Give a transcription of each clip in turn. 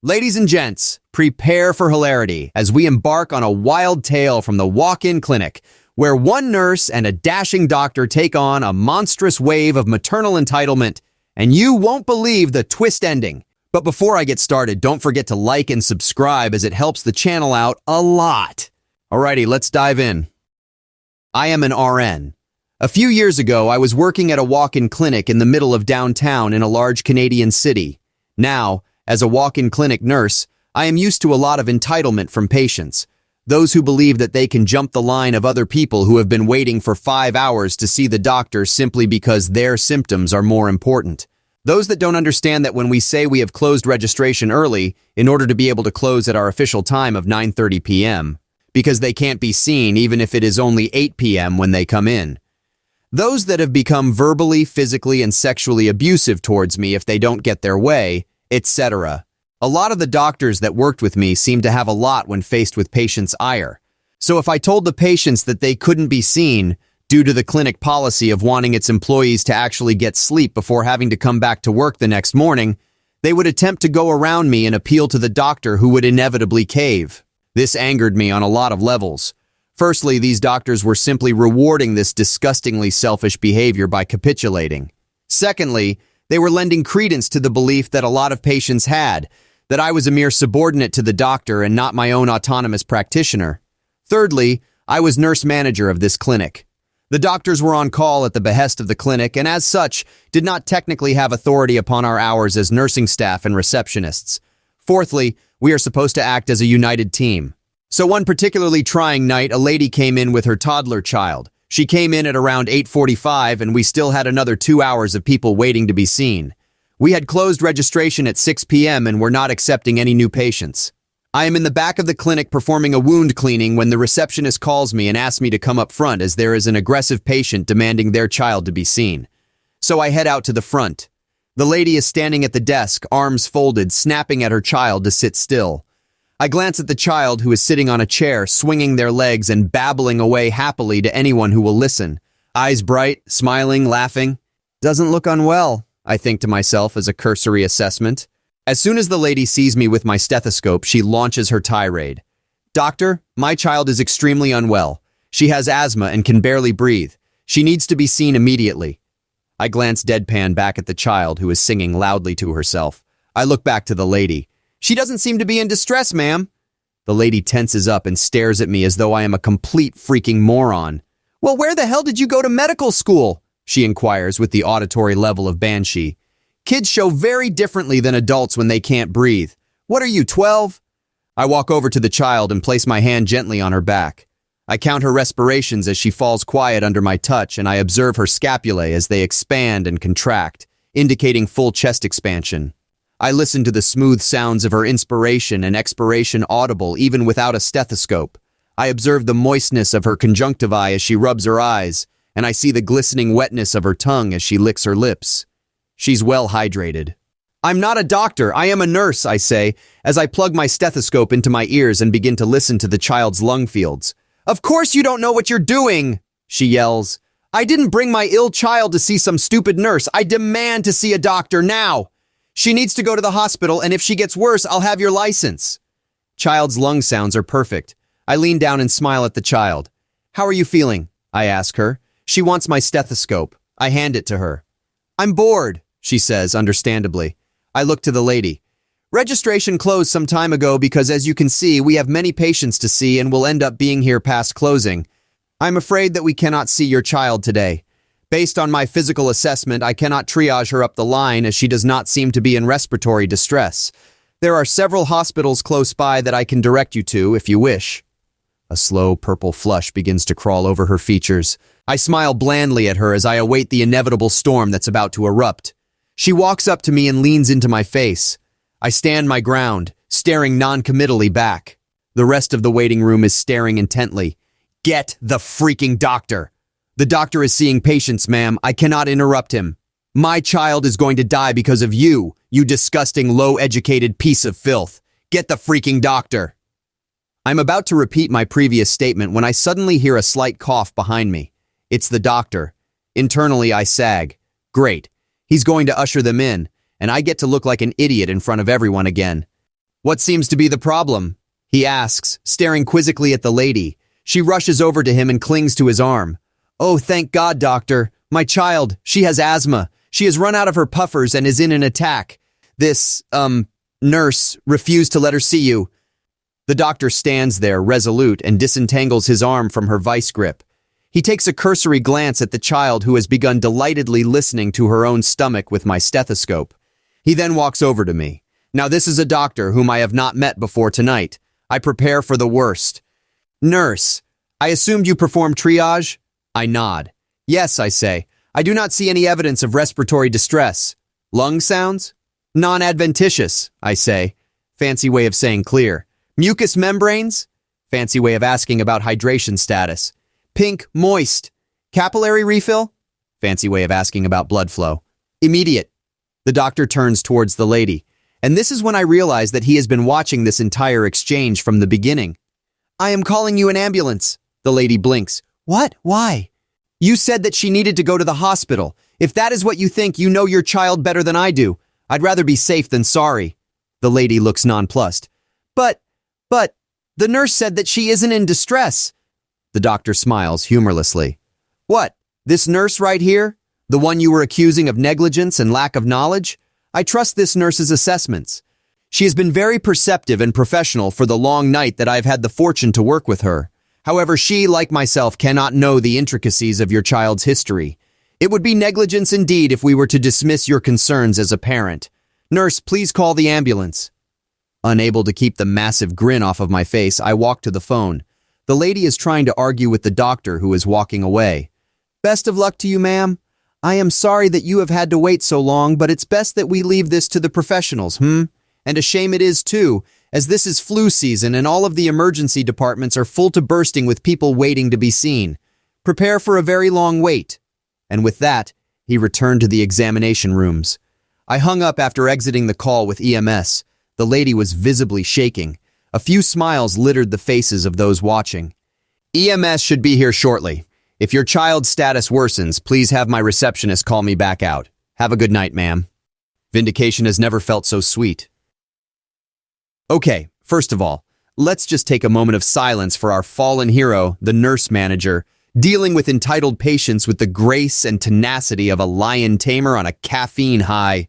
Ladies and gents, prepare for hilarity as we embark on a wild tale from the walk-in clinic, where one nurse and a dashing doctor take on a monstrous wave of maternal entitlement, and you won't believe the twist ending. But before I get started, don't forget to like and subscribe as it helps the channel out a lot. Alrighty, let's dive in. I am an RN. A few years ago, I was working at a walk-in clinic in the middle of downtown in a large Canadian city. Now, as a walk-in clinic nurse, I am used to a lot of entitlement from patients. Those who believe that they can jump the line of other people who have been waiting for 5 hours to see the doctor simply because their symptoms are more important. Those that don't understand that when we say we have closed registration early in order to be able to close at our official time of 9:30 p.m. because they can't be seen even if it is only 8 p.m. when they come in. Those that have become verbally, physically, and sexually abusive towards me if they don't get their way, etc. A lot of the doctors that worked with me seemed to have a lot when faced with patients' ire. So if I told the patients that they couldn't be seen due to the clinic policy of wanting its employees to actually get sleep before having to come back to work the next morning, they would attempt to go around me and appeal to the doctor who would inevitably cave. This angered me on a lot of levels. Firstly, these doctors were simply rewarding this disgustingly selfish behavior by capitulating. Secondly, they were lending credence to the belief that a lot of patients had, that I was a mere subordinate to the doctor and not my own autonomous practitioner. Thirdly, I was nurse manager of this clinic. The doctors were on call at the behest of the clinic and as such did not technically have authority upon our hours as nursing staff and receptionists. Fourthly, we are supposed to act as a united team. So one particularly trying night, a lady came in with her toddler child. She came in at around 8:45 and we still had another 2 hours of people waiting to be seen. We had closed registration at 6 p.m. and were not accepting any new patients. I am in the back of the clinic performing a wound cleaning when the receptionist calls me and asks me to come up front as there is an aggressive patient demanding their child to be seen. So I head out to the front. The lady is standing at the desk, arms folded, snapping at her child to sit still. I glance at the child who is sitting on a chair, swinging their legs and babbling away happily to anyone who will listen. Eyes bright, smiling, laughing. Doesn't look unwell, I think to myself as a cursory assessment. As soon as the lady sees me with my stethoscope, she launches her tirade. Doctor, my child is extremely unwell. She has asthma and can barely breathe. She needs to be seen immediately. I glance deadpan back at the child who is singing loudly to herself. I look back to the lady. She doesn't seem to be in distress, ma'am. The lady tenses up and stares at me as though I am a complete freaking moron. Well, where the hell did you go to medical school? She inquires with the auditory level of banshee. Kids show very differently than adults when they can't breathe. What are you, 12? I walk over to the child and place my hand gently on her back. I count her respirations as she falls quiet under my touch and I observe her scapulae as they expand and contract, indicating full chest expansion. I listen to the smooth sounds of her inspiration and expiration audible even without a stethoscope. I observe the moistness of her conjunctivae as she rubs her eyes, and I see the glistening wetness of her tongue as she licks her lips. She's well hydrated. I'm not a doctor, I am a nurse, I say, as I plug my stethoscope into my ears and begin to listen to the child's lung fields. Of course you don't know what you're doing, she yells. I didn't bring my ill child to see some stupid nurse. I demand to see a doctor now. She needs to go to the hospital, and if she gets worse, I'll have your license. Child's lung sounds are perfect. I lean down and smile at the child. How are you feeling? I ask her. She wants my stethoscope. I hand it to her. I'm bored, she says, understandably. I look to the lady. Registration closed some time ago because, as you can see, we have many patients to see and will end up being here past closing. I'm afraid that we cannot see your child today. Based on my physical assessment, I cannot triage her up the line as she does not seem to be in respiratory distress. There are several hospitals close by that I can direct you to if you wish. A slow purple flush begins to crawl over her features. I smile blandly at her as I await the inevitable storm that's about to erupt. She walks up to me and leans into my face. I stand my ground, staring non-committally back. The rest of the waiting room is staring intently. Get the freaking doctor! The doctor is seeing patients, ma'am. I cannot interrupt him. My child is going to die because of you, you disgusting, low-educated piece of filth. Get the freaking doctor! I'm about to repeat my previous statement when I suddenly hear a slight cough behind me. It's the doctor. Internally, I sag. Great. He's going to usher them in, and I get to look like an idiot in front of everyone again. "What seems to be the problem?" he asks, staring quizzically at the lady. She rushes over to him and clings to his arm. "Oh, thank God, doctor. My child, she has asthma. She has run out of her puffers and is in an attack. This, nurse refused to let her see you." The doctor stands there, resolute, and disentangles his arm from her vice grip. He takes a cursory glance at the child who has begun delightedly listening to her own stomach with my stethoscope. He then walks over to me. Now this is a doctor whom I have not met before tonight. I prepare for the worst. "Nurse, I assumed you performed triage?" I nod. "Yes," I say. "I do not see any evidence of respiratory distress." "Lung sounds?" "Non-adventitious," I say. Fancy way of saying clear. "Mucous membranes?" Fancy way of asking about hydration status. "Pink, moist." "Capillary refill?" Fancy way of asking about blood flow. "Immediate." The doctor turns towards the lady, and this is when I realize that he has been watching this entire exchange from the beginning. "I am calling you an ambulance." The lady blinks. "What? Why?" "You said that she needed to go to the hospital. If that is what you think, you know your child better than I do. I'd rather be safe than sorry." The lady looks nonplussed. But, the nurse said that she isn't in distress." The doctor smiles humorlessly. "What, this nurse right here? The one you were accusing of negligence and lack of knowledge? I trust this nurse's assessments. She has been very perceptive and professional for the long night that I've had the fortune to work with her. However, she, like myself, cannot know the intricacies of your child's history. It would be negligence indeed if we were to dismiss your concerns as a parent. Nurse, please call the ambulance." Unable to keep the massive grin off of my face, I walk to the phone. The lady is trying to argue with the doctor who is walking away. "Best of luck to you, ma'am. I am sorry that you have had to wait so long, but it's best that we leave this to the professionals, And a shame it is too, as this is flu season and all of the emergency departments are full to bursting with people waiting to be seen. Prepare for a very long wait." And with that, he returned to the examination rooms. I hung up after exiting the call with EMS. The lady was visibly shaking. A few smiles littered the faces of those watching. "EMS should be here shortly. If your child's status worsens, please have my receptionist call me back out. Have a good night, ma'am." Vindication has never felt so sweet. Okay, first of all, let's just take a moment of silence for our fallen hero, the nurse manager, dealing with entitled patients with the grace and tenacity of a lion tamer on a caffeine high.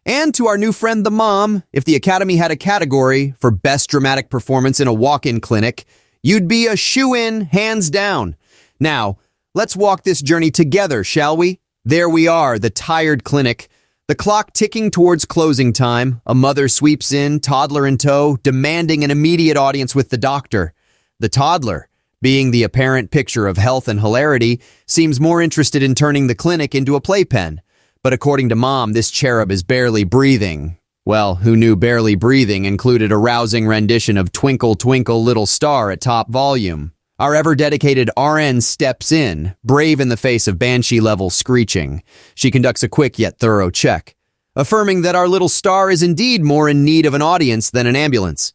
And to our new friend, the mom, if the Academy had a category for best dramatic performance in a walk-in clinic, you'd be a shoo-in, hands down. Now, let's walk this journey together, shall we? There we are, the tired clinic. The clock ticking towards closing time. A mother sweeps in, toddler in tow, demanding an immediate audience with the doctor. The toddler, being the apparent picture of health and hilarity, seems more interested in turning the clinic into a playpen. But according to Mom, this cherub is barely breathing. Well, who knew barely breathing included a rousing rendition of Twinkle Twinkle Little Star at top volume. Our ever-dedicated RN steps in, brave in the face of Banshee-level screeching. She conducts a quick yet thorough check, affirming that our little star is indeed more in need of an audience than an ambulance.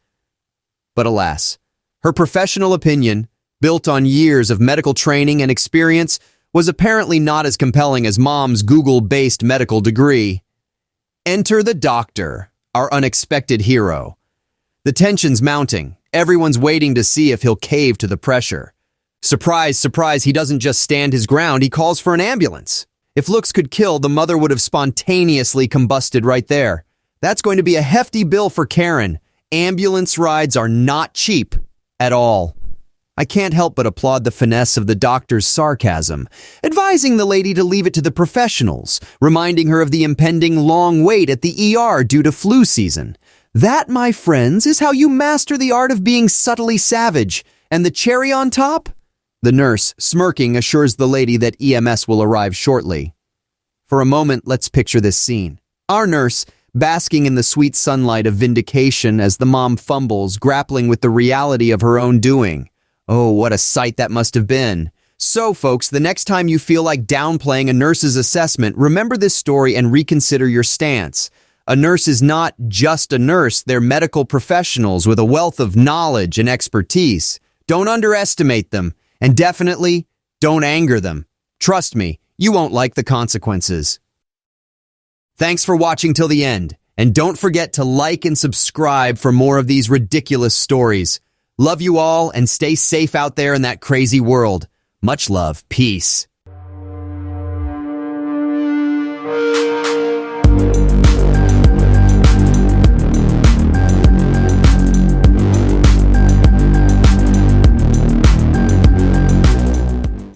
But alas, her professional opinion, built on years of medical training and experience, was apparently not as compelling as Mom's Google-based medical degree. Enter the doctor, our unexpected hero. The tension's mounting. Everyone's waiting to see if he'll cave to the pressure. Surprise, surprise, he doesn't just stand his ground, he calls for an ambulance. If looks could kill, the mother would have spontaneously combusted right there. That's going to be a hefty bill for Karen. Ambulance rides are not cheap at all. I can't help but applaud the finesse of the doctor's sarcasm, advising the lady to leave it to the professionals, reminding her of the impending long wait at the ER due to flu season. That, my friends, is how you master the art of being subtly savage. And the cherry on top? The nurse, smirking, assures the lady that EMS will arrive shortly. For a moment, let's picture this scene. Our nurse, basking in the sweet sunlight of vindication as the mom fumbles, grappling with the reality of her own doing. Oh, what a sight that must have been. So, folks, the next time you feel like downplaying a nurse's assessment, remember this story and reconsider your stance. A nurse is not just a nurse, they're medical professionals with a wealth of knowledge and expertise. Don't underestimate them, and definitely don't anger them. Trust me, you won't like the consequences. Thanks for watching till the end, And don't forget to like and subscribe for more of these ridiculous stories. Love you all and stay safe out there in that crazy world. Much love. Peace.